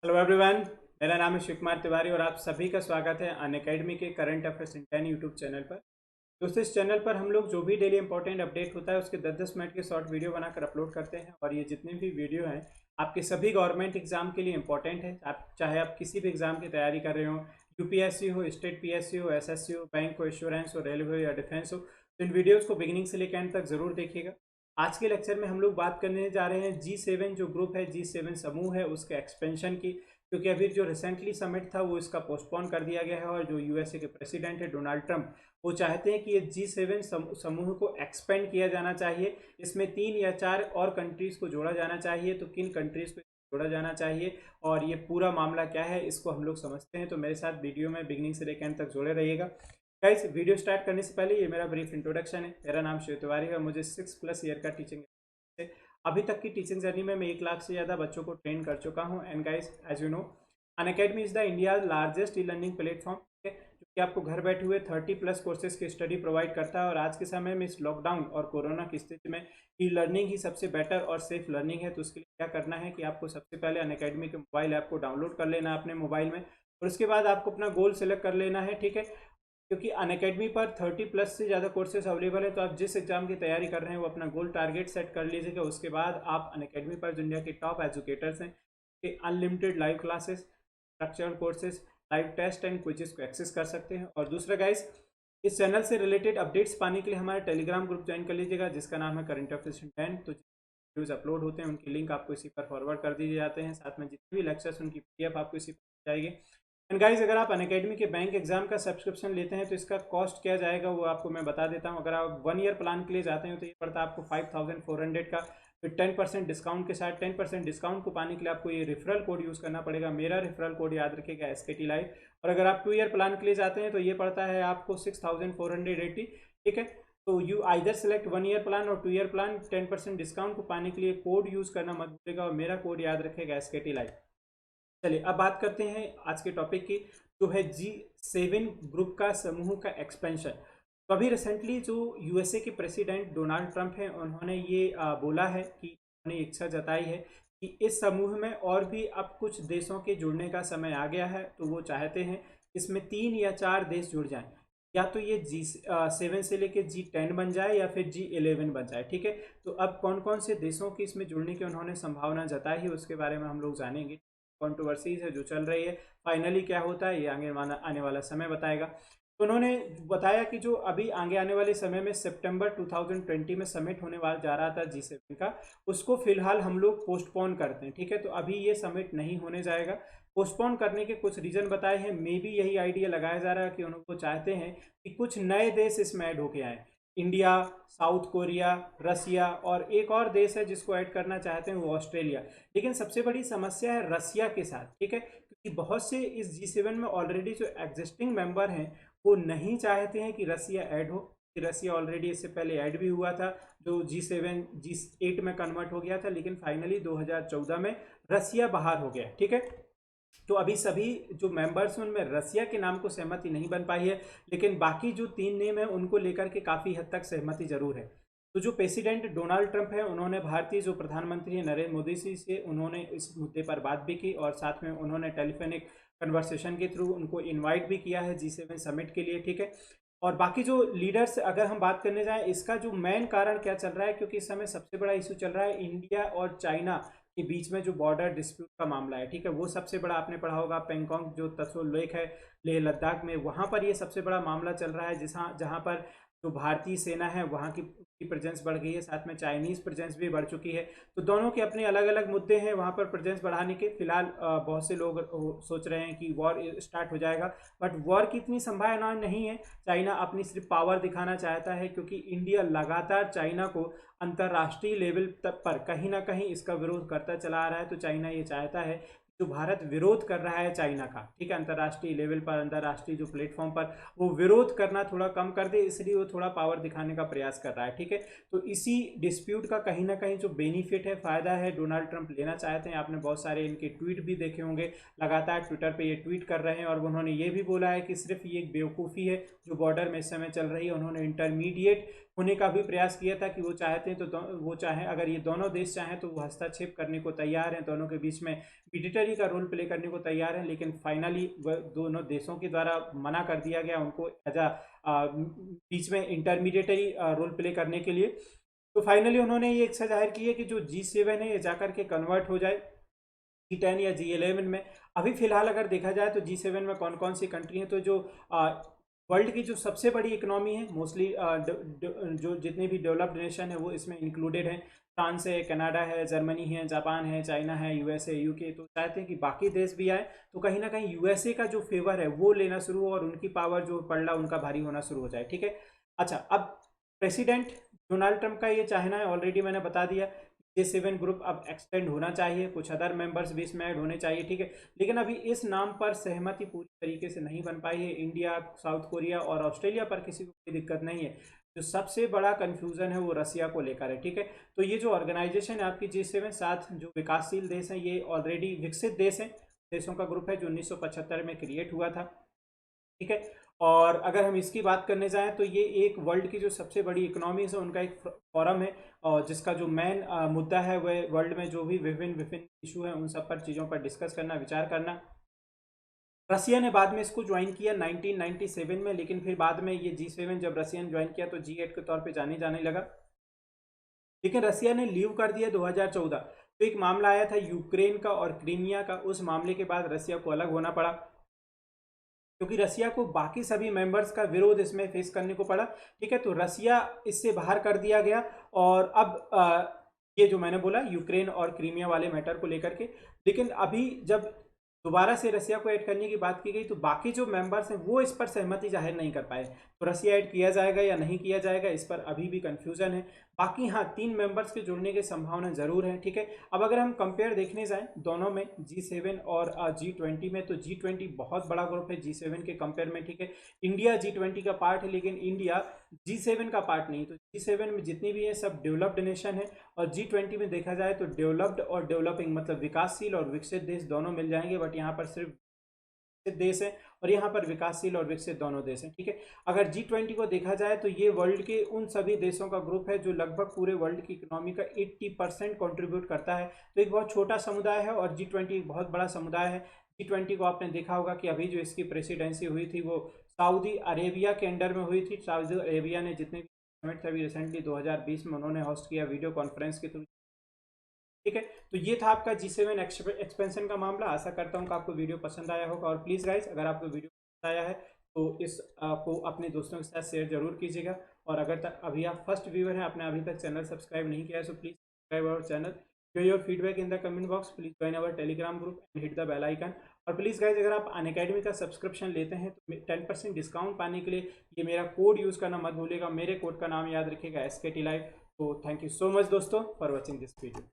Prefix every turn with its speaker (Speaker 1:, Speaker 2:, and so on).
Speaker 1: Hello everyone. मेरा नाम है शिव कुमार तिवारी और आप सभी का स्वागत है अनअकैडमी के current affairs in 10 YouTube channel पर। दोस्तों, इस चैनल पर हम लोग जो भी डेली इंपॉर्टेंट अपडेट होता है उसके 10-10 मिनट के शॉर्ट वीडियो बनाकर अपलोड करते हैं और ये जितने भी वीडियो हैं आपके सभी गवर्नमेंट एग्जाम के लिए इंपॉर्टेंट है। आप चाहे आप किसी भी एग्जाम की तैयारी कर रहे हो, यूपीएससी हो, स्टेट पीएससी हो, एसएससी हो, बैंक हो, इंश्योरेंस हो, रेलवे हो या डिफेंस हो, तो इन वीडियोज़ को बिगिनिंग से लेकर एंड तक जरूर देखिएगा। आज के लेक्चर में हम लोग बात करने जा रहे हैं G7 जो ग्रुप है, G7 समूह है, उसके एक्सपेंशन की। क्योंकि अभी जो रिसेंटली समिट था वो इसका पोस्टपोन कर दिया गया है और जो यूएसए के प्रेसिडेंट है डोनाल्ड ट्रंप, वो चाहते हैं कि ये G7 समूह को एक्सपेंड किया जाना चाहिए। इसमें 3 या 4 और कंट्रीज़ को जोड़ा जाना चाहिए। तो किन कंट्रीज़ को जोड़ा जाना चाहिए और ये पूरा मामला क्या है, इसको हम लोग समझते हैं। तो मेरे साथ वीडियो में बिगनिंग से लेकर एंड तक जुड़े रहिएगा। गाइस, वीडियो स्टार्ट करने से पहले ये मेरा ब्रीफ इंट्रोडक्शन है। मेरा नाम शिव तिवारी है और मुझे 6+ ईयर का टीचिंग है। अभी तक की टीचिंग जर्नी में मैं 1 लाख से ज़्यादा बच्चों को ट्रेन कर चुका हूँ। And guys, as you know, Unacademy is the India largest e learning platform, जो कि आपको घर बैठे हुए 30+ कोर्सेज की स्टडी प्रोवाइड करता है। और आज के समय में इस लॉकडाउन और कोरोना की स्थिति में ई लर्निंग ही सबसे बेटर और सेफ लर्निंग है। तो उसके लिए क्या करना है कि आपको सबसे पहले अनअकैडमी के मोबाइल ऐप को डाउनलोड कर लेना है अपने मोबाइल में, और उसके बाद आपको अपना गोल सेलेक्ट कर लेना है। ठीक है, क्योंकि अनअकैडमी पर 30+ से ज़्यादा कोर्सेज अवेलेबल है। तो आप जिस एग्जाम की तैयारी कर रहे हैं वो अपना गोल टारगेट सेट कर लीजिएगा। उसके बाद आप अनअकैडमी पर जो इंडिया के टॉप एजुकेटर्स हैं के unlimited live classes, structured courses, live test and quizzes को एक्सेस कर सकते हैं। और दूसरा गाइस, इस चैनल से रिलेटेड अपडेट्स पाने के लिए हमारे टेलीग्राम ग्रुप ज्वाइन कर लीजिएगा, जिसका नाम है करंट अफेयर्स इन 10। तो वीडियोज अपलोड होते हैं उनकी लिंक आपको इसी पर फॉरवर्ड कर दिए जाते हैं। साथ में जितने भी लेक्चर्स उनकी पीडीएफ आपको इसी पर जाएगी। एंड गाइज, अगर आप अनअकैडमी के बैंक एग्जाम का सब्सक्रिप्शन लेते हैं तो इसका कॉस्ट क्या जाएगा वो आपको मैं बता देता हूँ। अगर आप 1 ईयर प्लान के लिए जाते हैं तो ये पड़ता है आपको 5400 का। फिर 10% डिस्काउंट के साथ 10% डिस्काउंट को पाने के लिए आपको ये रेफरल कोड यूज़ करना पड़ेगा। मेरा रेफरल कोड याद रखिएगा, SKT लाइव। और अगर आप 2 ईयर प्लान के लिए जाते हैं तो ये पड़ता है आपको 6480। ठीक है, तो you either select 1 year plan और 2 ईयर प्लान। 10% डिस्काउंट को पाने के लिए कोड यूज़ करना मत भूलिएगा और मेरा कोड याद रखेगा, SKT लाइव। चलिए अब बात करते हैं आज के टॉपिक की, जो है G7 ग्रुप का समूह का एक्सपेंशन। तो अभी रिसेंटली जो यूएसए के प्रेसिडेंट डोनाल्ड ट्रंप हैं, उन्होंने ये बोला है कि उन्होंने इच्छा जताई है कि इस समूह में और भी अब कुछ देशों के जुड़ने का समय आ गया है। तो वो चाहते हैं इसमें 3 या 4 देश जुड़ जाएं, या तो ये G7 से लेके G10 बन जाए या फिर G11 बन जाए। ठीक है, तो अब कौन कौन से देशों की इसमें जुड़ने की उन्होंने संभावना जताई है उसके बारे में हम लोग जानेंगे। कंट्रोवर्सीज है जो चल रही है, फाइनली क्या होता है ये आने वाला समय बताएगा। तो उन्होंने बताया कि जो अभी आगे आने वाले समय में सितंबर 2020 में समिट होने वाला जा रहा था G7 का, उसको फिलहाल हम लोग पोस्टपोन करते हैं। ठीक है, तो अभी ये समिट नहीं होने जाएगा। पोस्टपोन करने के कुछ रीजन बताए हैं। मे बी यही आइडिया लगाया जा रहा है कि उनको चाहते हैं कि कुछ नए देश इसमें ऐड होके आए। इंडिया, साउथ कोरिया, रसिया और एक और देश है जिसको ऐड करना चाहते हैं वो ऑस्ट्रेलिया। लेकिन सबसे बड़ी समस्या है रसिया के साथ। ठीक है, क्योंकि बहुत से इस G7 में ऑलरेडी जो एग्जिस्टिंग मेंबर हैं वो नहीं चाहते हैं कि रसिया ऐड हो, कि रसिया ऑलरेडी इससे पहले ऐड भी हुआ था, जो G7 G8 में कन्वर्ट हो गया था, लेकिन फाइनली 2014 में रसिया बाहर हो गया। ठीक है, तो अभी सभी जो मेंबर्स हैं उनमें रसिया के नाम को सहमति नहीं बन पाई है, लेकिन बाकी जो 3 नेम है उनको लेकर के काफ़ी हद तक सहमति जरूर है। तो जो प्रेसिडेंट डोनाल्ड ट्रंप है उन्होंने भारतीय जो प्रधानमंत्री है नरेंद्र मोदी जी से उन्होंने इस मुद्दे पर बात भी की और साथ में उन्होंने टेलीफोनिक कन्वर्सेशन के थ्रू उनको इनवाइट भी किया है G7 समिट के लिए। ठीक है, और बाकी जो लीडर्स अगर हम बात करने जाएं, इसका जो मेन कारण क्या चल रहा है, क्योंकि इस समय सबसे बड़ा इशू चल रहा है इंडिया और चाइना के बीच में जो बॉर्डर डिस्प्यूट का मामला है। ठीक है, वो सबसे बड़ा आपने पढ़ा होगा, पेंगोंग जो त्सो लेक है लेह लद्दाख में, वहाँ पर ये सबसे बड़ा मामला चल रहा है, जहाँ पर जो भारतीय सेना है वहाँ की प्रेजेंस बढ़ गई है, साथ में चाइनीज़ प्रेजेंस भी बढ़ चुकी है। तो दोनों के अपने अलग अलग मुद्दे हैं वहाँ पर प्रेजेंस बढ़ाने के। फिलहाल बहुत से लोग सोच रहे हैं कि वॉर स्टार्ट हो जाएगा, बट वॉर की इतनी संभावना नहीं है। चाइना अपनी सिर्फ पावर दिखाना चाहता है, क्योंकि इंडिया लगातार चाइना को अंतर्राष्ट्रीय लेवल तक पर कहीं ना कहीं इसका विरोध करता चला आ रहा है। तो चाइना ये चाहता है जो भारत विरोध कर रहा है चाइना का, ठीक है, अंतर्राष्ट्रीय लेवल पर, अंतर्राष्ट्रीय जो प्लेटफॉर्म पर, वो विरोध करना थोड़ा कम कर दे, इसलिए वो थोड़ा पावर दिखाने का प्रयास कर रहा है। ठीक है, तो इसी डिस्प्यूट का कहीं ना कहीं जो बेनिफिट है, फायदा है, डोनाल्ड ट्रंप लेना चाहते हैं। आपने बहुत सारे इनके ट्वीट भी देखे होंगे, लगातार ट्विटर पे ये ट्वीट कर रहे हैं और उन्होंने ये भी बोला है कि सिर्फ ये एक बेवकूफ़ी है जो बॉर्डर में इस समय चल रही है। उन्होंने इंटरमीडिएट होने का भी प्रयास किया था कि वो चाहते हैं तो वो चाहें, अगर ये दोनों देश चाहें तो वो हस्तक्षेप करने को तैयार हैं, दोनों के बीच में मीडिएटरी का रोल प्ले करने को तैयार हैं, लेकिन फाइनली दोनों देशों के द्वारा मना कर दिया गया उनको एज बीच में इंटरमीडिएटरी रोल प्ले करने के लिए। तो फाइनली उन्होंने ये इच्छा जाहिर की है कि जो G7 है ये जाकर के कन्वर्ट हो जाए G10 या G11 में। अभी फिलहाल अगर देखा जाए तो G7 में कौन कौन सी कंट्री हैं, तो जो वर्ल्ड की जो सबसे बड़ी इकोनॉमी है मोस्टली जो जितने भी डेवलप्ड नेशन है वो इसमें इंक्लूडेड है। फ्रांस है, कनाडा है, जर्मनी है, जापान है, चाइना है, यूएसए, यूके। तो चाहते हैं कि बाकी देश भी आए तो कहीं ना कहीं यूएसए का जो फेवर है वो लेना शुरू हो और उनकी पावर जो पड़ला उनका भारी होना शुरू हो जाए। ठीक है, अच्छा, अब प्रेसिडेंट डोनाल्ड ट्रंप का ये चाहना है, ऑलरेडी मैंने बता दिया, G7 ग्रुप अब एक्सटेंड होना चाहिए, कुछ अदर मेंबर्स भी इसमें ऐड होने चाहिए। ठीक है, लेकिन अभी इस नाम पर सहमति पूरी तरीके से नहीं बन पाई है। इंडिया, साउथ कोरिया और ऑस्ट्रेलिया पर किसी को कोई दिक्कत नहीं है। जो सबसे बड़ा कंफ्यूजन है वो रसिया को लेकर है। ठीक है, तो ये जो ऑर्गेनाइजेशन है आपकी G7, 7 जो विकासशील देश हैं, ये ऑलरेडी विकसित देश हैं, देशों का ग्रुप है जो 1975 में क्रिएट हुआ था। ठीक है, और अगर हम इसकी बात करने जाएं तो ये एक वर्ल्ड की जो सबसे बड़ी इकोनॉमीज है उनका एक फोरम है, और जिसका जो मेन मुद्दा है वह वर्ल्ड में जो भी विभिन्न विभिन्न इशू हैं उन सब पर चीज़ों पर डिस्कस करना, विचार करना। रसिया ने बाद में इसको ज्वाइन किया 1997 में, लेकिन फिर बाद में ये G7 जब रसिया ने ज्वाइन किया तो G8 के तौर पे जाने लगा, लेकिन रसिया ने लीव कर दिया 2014। तो एक मामला आया था यूक्रेन का और क्रीमिया का, उस मामले के बाद रसिया को अलग होना पड़ा क्योंकि रसिया को बाकी सभी मेंबर्स का विरोध इसमें फेस करने को पड़ा। ठीक है, तो रसिया इससे बाहर कर दिया गया। और अब ये जो मैंने बोला यूक्रेन और क्रीमिया वाले मैटर को लेकर के, लेकिन अभी जब दोबारा से रसिया को ऐड करने की बात की गई तो बाकी जो मेंबर्स हैं वो इस पर सहमति जाहिर नहीं कर पाए। तो रसिया ऐड किया जाएगा या नहीं किया जाएगा इस पर अभी भी कंफ्यूजन है। बाकी हाँ, 3 मेंबर्स के जुड़ने की संभावना जरूर है। ठीक है, अब अगर हम कंपेयर देखने जाएं दोनों में, G7 और G20 में, तो G20 बहुत बड़ा ग्रुप है G7 के कंपेयर में। ठीक है, इंडिया G20 का पार्ट है लेकिन इंडिया G7 का पार्ट नहीं। तो G7 में जितनी भी है सब डेवलप्ड नेशन है, और G20 में देखा जाए तो डेवलप्ड और डेवलपिंग मतलब विकासशील और विकसित देश दोनों मिल जाएंगे, बट यहाँ पर सिर्फ देश है और यहाँ पर विकासशील और विकसित दोनों देश हैं। ठीक है, अगर G20 को देखा जाए तो ये वर्ल्ड के उन सभी देशों का ग्रुप है जो लगभग पूरे वर्ल्ड की इकोनॉमी का 80% कंट्रीब्यूट करता है। तो एक बहुत छोटा समुदाय है और G20 एक बहुत बड़ा समुदाय है। G20 को आपने देखा होगा कि अभी जो इसकी प्रेसिडेंसी हुई थी वो सऊदी अरेबिया के अंडर में हुई थी। सऊदी अरेबिया ने जितने भी समिट अभी रिसेंटली 2020 में उन्होंने होस्ट किया वीडियो कॉन्फ्रेंस के थ्रू। ठीक है, तो ये था आपका G7 एक्सपेंशन का मामला। आशा करता हूँ कि आपको वीडियो पसंद आया होगा, और प्लीज़ गाइस अगर आपको वीडियो पसंद आया है तो इस को अपने दोस्तों के साथ शेयर जरूर कीजिएगा। और अगर तक अभी आप फर्स्ट व्यूअर हैं, आपने अभी तक चैनल सब्सक्राइब नहीं किया है, so please subscribe our channel. Give your feedback in the comment box, please join our Telegram group and hit the bell icon. और प्लीज़ गाइज अगर आप अनअकैडमी का सब्सक्रिप्शन लेते हैं तो 10% डिस्काउंट पाने के लिए ये मेरा कोड यूज़ करना मत भूलिएगा। मेरे कोड का नाम याद रखिएगा SKT Live। तो थैंक यू सो मच दोस्तों फॉर वॉचिंग दिस वीडियो।